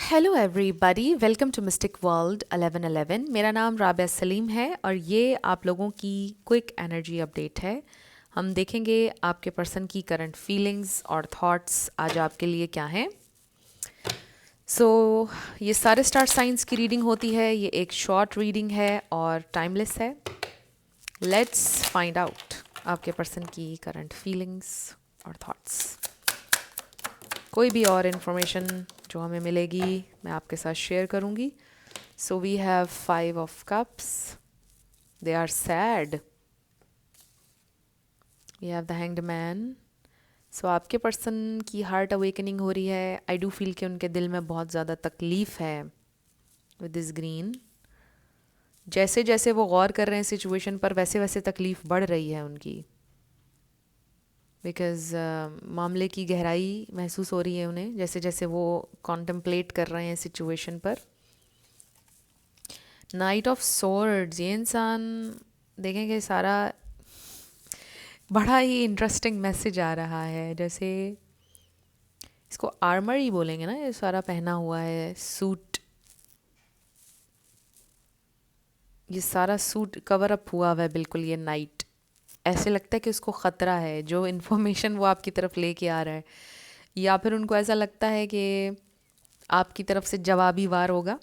Hello everybody, welcome to mystic world 1111। मेरा नाम राबिया सलीम है और ये आप लोगों की क्विक एनर्जी अपडेट है। हम देखेंगे आपके पर्सन की करंट फीलिंग्स और थॉट्स आज आपके लिए क्या हैं। ये सारे स्टार साइंस की रीडिंग होती है। ये एक शॉर्ट रीडिंग है और टाइमलेस है। लेट्स फाइंड आउट आपके पर्सन की करंट फीलिंग्स और थॉट्स। कोई भी और इन्फॉर्मेशन जो हमें मिलेगी मैं आपके साथ शेयर करूँगी। So we have 5 of Cups, they are sad. We have the hanged man. So आपके पर्सन की हार्ट अवेकनिंग हो रही है। आई डू फील कि उनके दिल में बहुत ज़्यादा तकलीफ़ है विद दिस ग्रीन। जैसे जैसे वो गौर कर रहे हैं सिचुएशन पर, वैसे वैसे तकलीफ़ बढ़ रही है उनकी। बिकॉज़ मामले की गहराई महसूस हो रही है उन्हें जैसे जैसे वो कॉन्टम्पलेट कर रहे हैं सिचुएशन पर। नाइट ऑफ सोर्ड्स, ये इंसान देखेंगे सारा बड़ा ही इंटरेस्टिंग मैसेज आ रहा है। जैसे इसको आर्मर ही बोलेंगे ना, ये सारा पहना हुआ है सूट। ये सारा सूट कवर अप हुआ हुआ है बिल्कुल। ये नाइट ऐसे लगता है कि उसको ख़तरा है जो इन्फॉर्मेशन वो आपकी तरफ लेके आ रहा है, या फिर उनको ऐसा लगता है कि आपकी तरफ से जवाबी वार होगा।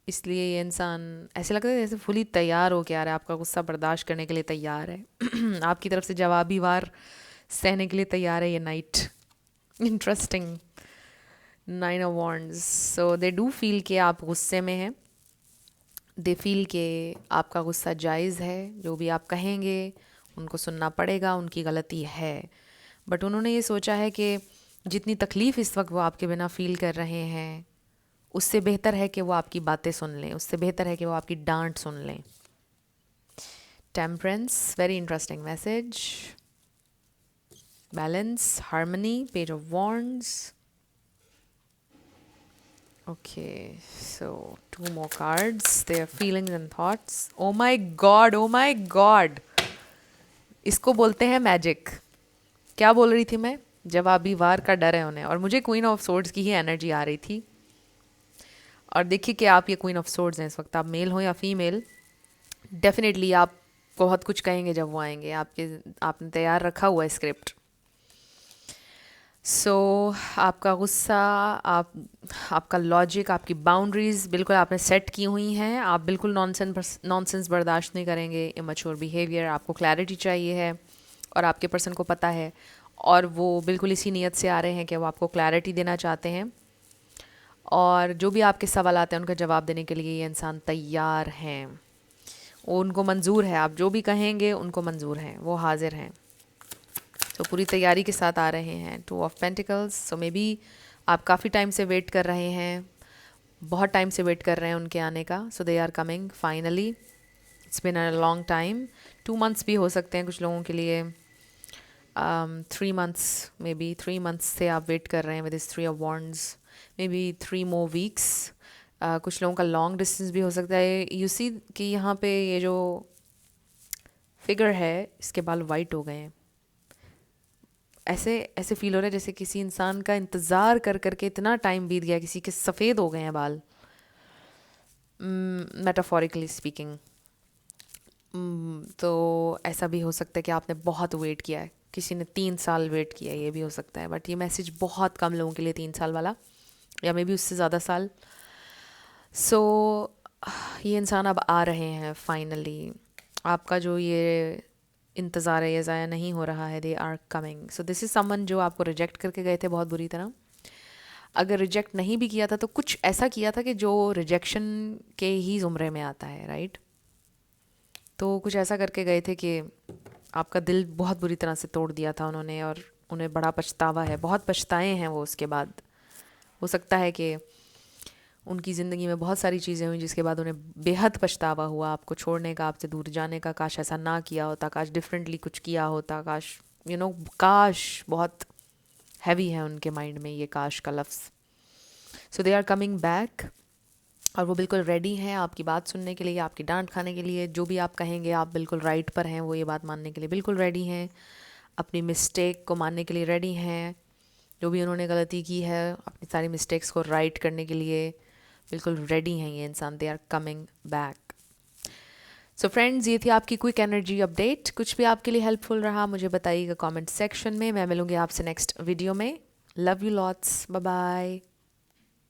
इसलिए ये इंसान ऐसे लगता है जैसे फुली तैयार हो के आ रहा है, आपका गुस्सा बर्दाश्त करने के लिए तैयार है आपकी तरफ से जवाबी वार सहने के लिए तैयार है ये night. Interesting. 9 of Wands, so they do feel कि आप गुस्से में हैं। दे फील कि आपका गुस्सा जायज़ है। जो भी आप कहेंगे उनको सुनना पड़ेगा, उनकी गलती है। बट उन्होंने ये सोचा है कि जितनी तकलीफ़ इस वक्त वो आपके बिना फील कर रहे हैं, उससे बेहतर है कि वो आपकी बातें सुन लें, उससे बेहतर है कि वो आपकी डांट सुन लें। Temperance, very interesting message. Balance, harmony, page of wands. Okay, so 2 more cards. Their feelings and thoughts. Oh my god, oh my god. इसको बोलते हैं मैजिक। क्या बोल रही थी मैं? जवाबी वार का डर है उन्हें, और मुझे क्वीन ऑफ सोर्ड्स की ही एनर्जी आ रही थी। और देखिए कि आप ये क्वीन ऑफ सोर्ड्स हैं इस वक्त, आप मेल हो या फीमेल। डेफिनेटली आप बहुत कुछ कहेंगे जब वो आएंगे आपने तैयार रखा हुआ है स्क्रिप्ट। आपका गुस्सा, आप आपका लॉजिक, आपकी बाउंड्रीज बिल्कुल आपने सेट की हुई हैं। आप बिल्कुल नॉनसेंस बर्दाश्त नहीं करेंगे, इमेच्योर बिहेवियर। आपको क्लैरिटी चाहिए है और आपके पर्सन को पता है, और वो बिल्कुल इसी नीयत से आ रहे हैं कि वो आपको क्लैरिटी देना चाहते हैं। और जो भी आपके सवाल आते हैं उनका जवाब देने के लिए ये इंसान तैयार हैं। वो उनको मंजूर है, आप जो भी कहेंगे उनको मंजूर हैं, वो हाजिर हैं। तो पूरी तैयारी के साथ आ रहे हैं। 2 of Pentacles, so may be आप काफ़ी टाइम से वेट कर रहे हैं, बहुत टाइम से वेट कर रहे हैं उनके आने का। So they are coming finally. It's been a long time. 2 months भी हो सकते हैं कुछ लोगों के लिए। 3 months, मे बी 3 months से आप वेट कर रहे हैं with this 3 of Wands। May be 3 more weeks। कुछ लोगों का लॉन्ग डिस्टेंस भी हो सकता है। यू सी कि यहाँ पे ये जो फिगर है इसके बाल वाइट हो गए हैं। ऐसे ऐसे फील हो रहा है जैसे किसी इंसान का इंतज़ार कर करके इतना टाइम बीत गया, किसी के सफ़ेद हो गए हैं बाल, मेटाफोरिकली स्पीकिंग। तो ऐसा भी हो सकता है कि आपने बहुत वेट किया है, किसी ने 3 साल वेट किया है, ये भी हो सकता है। बट ये मैसेज बहुत कम लोगों के लिए 3 साल वाला, या मे बी उससे ज़्यादा साल। सो ये इंसान अब आ रहे हैं फाइनली। आपका जो ये इंतज़ार है ये ज़ाया नहीं हो रहा है। They are coming. So this is someone जो आपको रिजेक्ट करके गए थे बहुत बुरी तरह। अगर रिजेक्ट नहीं भी किया था तो कुछ ऐसा किया था कि जो रिजेक्शन के ही ज़ुमरे में आता है, राइट। तो कुछ ऐसा करके गए थे कि आपका दिल बहुत बुरी तरह से तोड़ दिया था उन्होंने, और उन्हें बड़ा पछतावा है, बहुत पछताए हैं वो उसके बाद। हो सकता है कि उनकी ज़िंदगी में बहुत सारी चीज़ें हुई जिसके बाद उन्हें बेहद पछतावा हुआ आपको छोड़ने का, आपसे दूर जाने का। काश ऐसा ना किया होता, काश डिफरेंटली कुछ किया होता, काश काश बहुत हैवी है उनके माइंड में ये काश का लफ्ज़। सो दे आर कमिंग बैक, और वो बिल्कुल रेडी हैं आपकी बात सुनने के लिए, आपकी डांट खाने के लिए। जो भी आप कहेंगे आप बिल्कुल राइट पर हैं, वो ये बात मानने के लिए बिल्कुल रेडी हैं, अपनी मिस्टेक को मानने के लिए रेडी हैं। जो भी उन्होंने गलती की है अपनी सारी मिस्टेक्स को राइट करने के लिए बिल्कुल रेडी हैं ये इंसान, they are coming back. So friends, ये थी आपकी क्विक एनर्जी अपडेट। कुछ भी आपके लिए हेल्पफुल रहा मुझे बताइएगा कमेंट सेक्शन में। मैं मिलूंगी आपसे नेक्स्ट वीडियो में। Love you lots, bye bye.